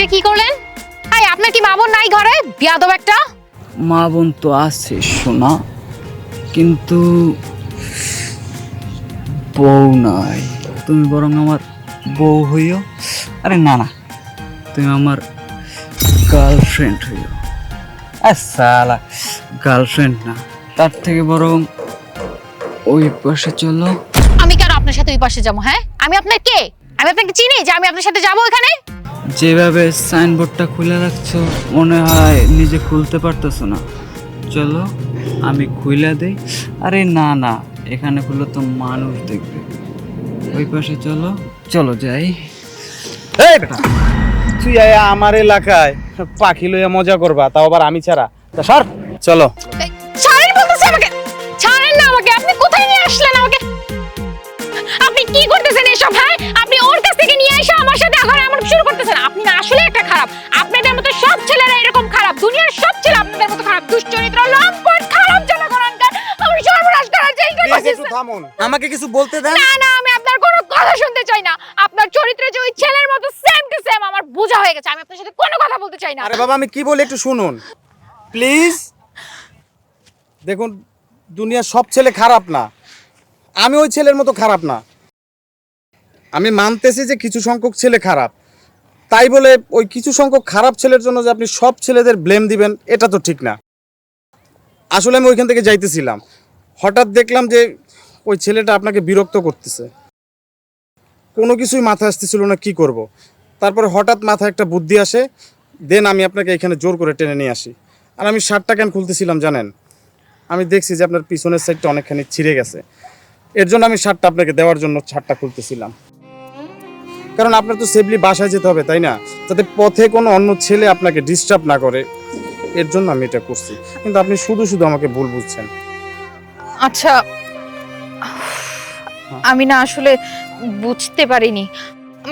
এটা কি করলেন? এই আপনার কি মা বোন নাই ঘরে? বিয়াদব একটা। মা বোন তো আছে সোনা, কিন্তু বউ নাই। তুমি বরং আমার বউ হইও। আরে না না, তুমি আমার গার্লফ্রেন্ড হইও। সালা, গার্লফ্রেন্ড না, তার থেকে বরং ওই পাশে চলো। আমি কেন আপনার সাথে ওই পাশে যাবো? হ্যাঁ, আমি আপনার কে? আমি আপনাকে চিনি যে আমি আপনার সাথে যাবো এখানে? যেভাবে সাইনবোর্ডটা খুলে রাখছো, মনে হয় নিজে খুলতে পারতেছো না। চলো আমি খুলে দেই। আরে না না, এখানে খুললে তো মানুষ দেখবে। ওই পাশে চলো, চলো যাই। এই বেটা, তুই আয়া আমার এলাকায় পাখি লইয়া মজা করবা, তাও আবার আমি ছাড়া? তা সর, চলো। এই, ছাড়েন বলতেছে আমাকে। ছাড়েন না আমাকে। আপনি কোথায় নিয়ে আসলেন আমাকে? আপনি কি করতেছেন এসব? হ্যাঁ, আপনি ওর কাছ থেকে নিয়ে এসে আমার সাথে এখন এমন শুরু করতেছেন। আপনি না আসলে একটা খারাপ। আপনাদের মতো সব ছেলেরা এরকম খারাপ। দুনিয়ার সব ছেলে আপনাদের মতো খারাপ, দুশ্চরিত্র, লম্পট, খারাপ জনগণাঙ্কার। আমার সর্বনাশ করার চেষ্টা করতেছেন। থামুন, আমাকে কিছু বলতে দেন। না না, আমি আপনার কোনো কথা শুনতে চাই না। আপনার চরিত্র যে ওই ছেলের মতো সেম টু সেম আমার বোঝা হয়ে গেছে। আমি আপনার সাথে কোনো কথা বলতে চাই না। আরে বাবা, আমি কি বলি একটু শুনুন প্লিজ। দেখুন, দুনিয়ার সব ছেলে খারাপ না, আমি ওই ছেলের মতো খারাপ না। আমি মানতেছি যে কিছু সংখ্যক ছেলে খারাপ, তাই বলে ওই কিছু সংখ্যক খারাপ ছেলের জন্য যে আপনি সব ছেলেদের ব্লেম দিবেন, এটা তো ঠিক না। আসলে আমি ওইখান থেকে যাইতেছিলাম, হঠাৎ দেখলাম যে ওই ছেলেটা আপনাকে বিরক্ত করতেছে। কোনো কিছুই মাথায় আসতেছিল না কি করব। তারপরে হঠাৎ মাথায় একটা বুদ্ধি আসে, দেন আমি আপনাকে এখানে জোর করে টেনে নিয়ে আসি। আর আমি শার্টটা কেন খুলতেছিলাম জানেন? আমি দেখছি যে আপনার পিছনের সাইডটা অনেকখানি ছিঁড়ে গেছে, এর জন্য আমি শার্টটা আপনাকে দেওয়ার জন্য শার্টটা খুলতেছিলাম। কারণ আপনার তো সেফলি বাসায় যেতে হবে, তাই না? যাতে পথে কোনো অন্য ছেলে আপনাকে ডিস্টার্ব না করে, এর জন্য আমি এটা করছি। কিন্তু আপনি শুধু শুধু আমাকে ভুল বুঝছেন। আচ্ছা, আমি না আসলে বুঝতে পারিনি।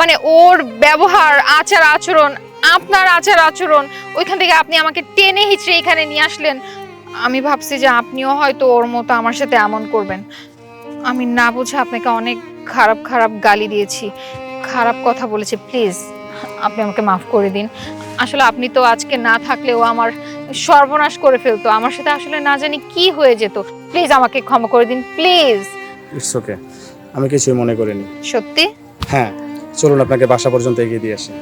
মানে ওর ব্যবহার, আচার আচরণ, আপনার আচার আচরণ, ওইখান থেকে আপনি আমাকে টেনে হিচড়ে এখানে নিয়ে আসলেন। আমি ভাবছি যে আপনিও হয়তো ওর মতো আমার সাথে এমন করবেন। আমি না বুঝে আপনাকে অনেক খারাপ খারাপ গালি দিয়েছি, খারাপ কথা বলেছি। প্লিজ আপনি আমাকে মাফ করে দিন। আসলে আপনি তো আজকে না থাকলেও আমার সর্বনাশ করে ফেলতো। আমার সাথে আসলে না জানি কি হয়ে যেত। প্লিজ আমাকে ক্ষমা করে দিন, প্লিজ। ইটস ওকে, আমি কিছুই মনে করিনি। সত্যি? হ্যাঁ, চলুন আপনাকে বাসা পর্যন্ত এগিয়ে দিয়ে আসি।